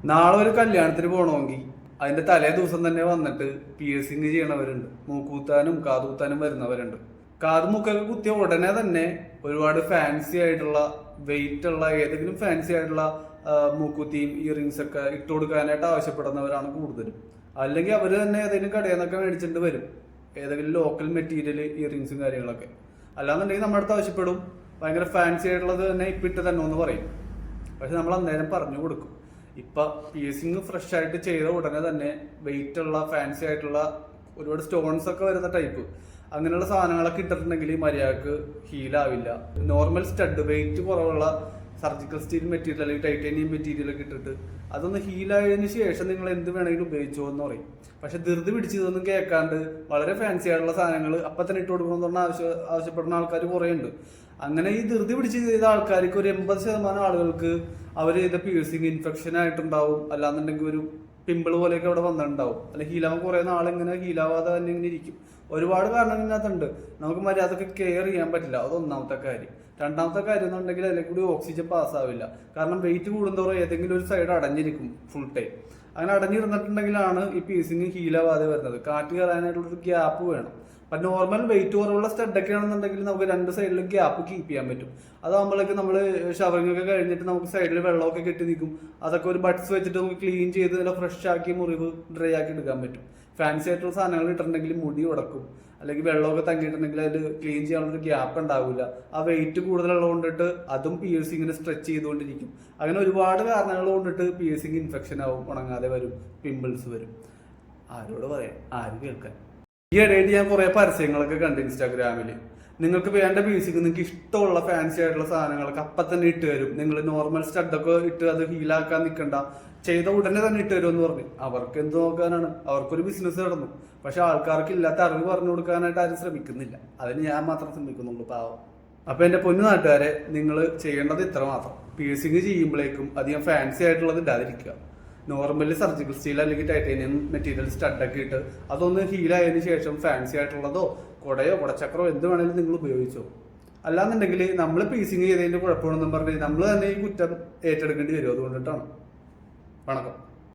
നാളെ ഒരു കല്യാണത്തിന് പോകണമെങ്കിൽ അതിന്റെ തലേ ദിവസം തന്നെ വന്നിട്ട് പിയേഴ്സിങ് ചെയ്യണവരുണ്ട്. മൂക്കൂത്താനും കാതുകുത്താനും വരുന്നവരുണ്ട്. മൂക്കൊക്കെ കുത്തിയ ഉടനെ തന്നെ ഒരുപാട് ഫാൻസി ആയിട്ടുള്ള വെയിറ്റ് ഉള്ള ഏതെങ്കിലും ഫാൻസി ആയിട്ടുള്ള മൂക്കുത്തിയും ഇയറിങ്സ് ഒക്കെ ഇട്ട് കൊടുക്കാനായിട്ട് ആവശ്യപ്പെടുന്നവരാണ് കൂടുതലും. അല്ലെങ്കിൽ അവർ തന്നെ ഏതെങ്കിലും കടയിൽ നിന്നൊക്കെ മേടിച്ചിട്ട് വരും, ഏതെങ്കിലും ലോക്കൽ മെറ്റീരിയൽ ഇയറിങ്സും കാര്യങ്ങളൊക്കെ. അല്ലാന്നുണ്ടെങ്കിൽ നമ്മുടെ അടുത്ത് ആവശ്യപ്പെടും, ഭയങ്കര ഫാൻസി ആയിട്ടുള്ളത് തന്നെ ഇപ്പിട്ട് തന്നെ എന്ന് പറയും. പക്ഷെ നമ്മൾ അന്നേരം പറഞ്ഞു കൊടുക്കും. ഇപ്പൊ പിയേഴ്സിങ് ഫ്രഷ് ആയിട്ട് ചെയ്ത ഉടനെ തന്നെ വെയിറ്റ് ഉള്ള ഫാൻസി ആയിട്ടുള്ള ഒരുപാട് സ്റ്റോൺസ് ഒക്കെ വരുന്ന ടൈപ്പ് അങ്ങനെയുള്ള സാധനങ്ങളൊക്കെ ഇട്ടിട്ടുണ്ടെങ്കിൽ മര്യാദക്ക് ഹീലാവില്ല. നോർമൽ സ്റ്റഡ് വെയിറ്റ് കുറവുള്ള സർജിക്കൽ സ്റ്റീൽ മെറ്റീരിയൽ അല്ലെങ്കിൽ ടൈറ്റാനിയം മെറ്റീരിയൽ ഒക്കെ ഇട്ടിട്ട് അതൊന്ന് ഹീലായതിനു ശേഷം നിങ്ങൾ എന്ത് വേണമെങ്കിലും ഉപയോഗിച്ചോ എന്ന് പറയും. പക്ഷെ ധൃതി പിടിച്ചതൊന്നും കേൾക്കാണ്ട് വളരെ ഫാൻസി ആയിട്ടുള്ള സാധനങ്ങൾ അപ്പം തന്നെ ഇട്ട് കൊടുക്കണമെന്ന് പറഞ്ഞാൽ ആവശ്യപ്പെടുന്ന ആൾക്കാർ കുറേ ഉണ്ട്. അങ്ങനെ ഈ ധൃതി പിടിച്ച് ചെയ്ത ആൾക്കാർക്ക് ഒരു 80% ആളുകൾക്ക് അവർ ചെയ്ത പിയേഴ്സിങ് ഇൻഫെക്ഷൻ ആയിട്ടുണ്ടാവും, അല്ലാന്നുണ്ടെങ്കിൽ ഒരു പിമ്പിൾ പോലെയൊക്കെ അവിടെ വന്നിട്ടുണ്ടാവും. അല്ലെങ്കിൽ ഹീലാവാൻ കുറേ നാളിങ്ങനെ ഹീലാവാതെ തന്നെ ഇങ്ങനെ ഇരിക്കും. ഒരുപാട് കാരണം ഇതിനകത്തുണ്ട്. നമുക്ക് മര്യാദക്ക് കെയർ ചെയ്യാൻ പറ്റില്ല, അത് ഒന്നാമത്തെ കാര്യം. രണ്ടാമത്തെ കാര്യം എന്നുണ്ടെങ്കിൽ അതിൽ കൂടി ഓക്സിജൻ പാസ്സാവില്ല. കാരണം വെയിറ്റ് കൂടുന്തോറും ഏതെങ്കിലും ഒരു സൈഡ് അടഞ്ഞിരിക്കും ഫുൾ ടൈം. അങ്ങനെ അടഞ്ഞിരുന്നിട്ടുണ്ടെങ്കിലാണ് ഈ പീസിങ് ഹീലാവാതെ വരുന്നത്. കാറ്റ് കയറാനായിട്ടുള്ളൊരു ഗ്യാപ്പ് വേണം. അപ്പം നോർമൽ വെയിറ്റ് കുറവുള്ള സ്റ്റഡൊക്കെ ആണെന്നുണ്ടെങ്കിൽ നമുക്ക് രണ്ട് സൈഡിലും ഗ്യാപ്പ് കീപ്പ് ചെയ്യാൻ പറ്റും. അതാകുമ്പോഴേക്ക് നമ്മൾ ഷവറിംഗ് ഒക്കെ കഴിഞ്ഞിട്ട് നമുക്ക് സൈഡിൽ വെള്ളമൊക്കെ കെട്ടി നിൽക്കും. അതൊക്കെ ഒരു ബഡ്സ് വെച്ചിട്ട് നമുക്ക് ക്ലീൻ ചെയ്ത് നല്ല ഫ്രഷ് ആക്കി മുറിവ് ഡ്രൈ ആക്കി എടുക്കാൻ പറ്റും. ഫാൻസി ആയിട്ടുള്ള സാധനങ്ങൾ ഇട്ടിട്ടുണ്ടെങ്കിൽ മുടി ഉടക്കും, അല്ലെങ്കിൽ വെള്ളമൊക്കെ തങ്ങിയിട്ടുണ്ടെങ്കിൽ അതിൽ ക്ലീൻ ചെയ്യാനുള്ളൊരു ഗ്യാപ്പ് ഉണ്ടാവില്ല. ആ വെയിറ്റ് കൂടുതലുള്ള കൊണ്ടിട്ട് അതും പിയേഴ്സിങ്ങിന് സ്ട്രെച്ച് ചെയ്തുകൊണ്ടിരിക്കും. അങ്ങനെ ഒരുപാട് കാരണങ്ങൾ കൊണ്ടിട്ട് പിയേഴ്സിങ് ഇൻഫെക്ഷൻ ആവും, ഉണങ്ങാതെ വരും, പിമ്പിൾസ് വരും. ആരോട് പറയാം, ആരും കേൾക്കാൻ. ഈ ഇടയിൽ ഞാൻ കുറെ പരസ്യങ്ങളൊക്കെ കണ്ടു ഇൻസ്റ്റാഗ്രാമിൽ. നിങ്ങൾക്ക് വേണ്ട പീസിങ് നിങ്ങൾക്ക് ഇഷ്ടമുള്ള ഫാൻസി ആയിട്ടുള്ള സാധനങ്ങളൊക്കെ അപ്പം തന്നെ ഇട്ട് തരും. നിങ്ങൾ നോർമൽ സ്റ്റഡൊക്കെ ഇട്ട് അത് ഹീലാക്കാൻ നിൽക്കണ്ട, ചെയ്ത ഉടനെ തന്നെ ഇട്ട് തരും എന്ന് പറഞ്ഞു. അവർക്ക് എന്ത് നോക്കാനാണ്, അവർക്കൊരു ബിസിനസ് നടന്നു. പക്ഷെ ആൾക്കാർക്ക് ഇല്ലാത്ത അറിവ് പറഞ്ഞു കൊടുക്കാനായിട്ട് ആരും ശ്രമിക്കുന്നില്ല. അതിന് ഞാൻ മാത്രം ശ്രമിക്കുന്നുള്ളൂ, പാവം. അപ്പൊ എന്റെ പൊന്നു നാട്ടുകാരെ, നിങ്ങൾ ചെയ്യേണ്ടത് ഇത്ര മാത്രം. പിയേഴ്സിങ് ചെയ്യുമ്പോഴേക്കും അധികം ഫാൻസി ആയിട്ടുള്ളത് ഇടാതിരിക്കുക. നോർമലി സർജിക്കൽ സ്റ്റീൽ അല്ലെങ്കിൽ ടൈറ്റാനിയം മെറ്റീരിയൽ സ്റ്റഡൊക്കെ ഇട്ട് അതൊന്ന് ഹീലായതിനു ശേഷം ഫാൻസി ആയിട്ടുള്ളതോ കുടയോ കുടച്ചക്രോ എന്ത് വേണമെങ്കിലും നിങ്ങൾ ഉപയോഗിച്ചോ. അല്ലാന്നുണ്ടെങ്കിൽ നമ്മൾ പീസിങ് ചെയ്തതിന്റെ കുഴപ്പമാണെന്നും പറഞ്ഞ് നമ്മൾ തന്നെ ഈ കുറ്റം ഏറ്റെടുക്കേണ്ടി വരും. അതുകൊണ്ടിട്ടാണ്. വണക്കം.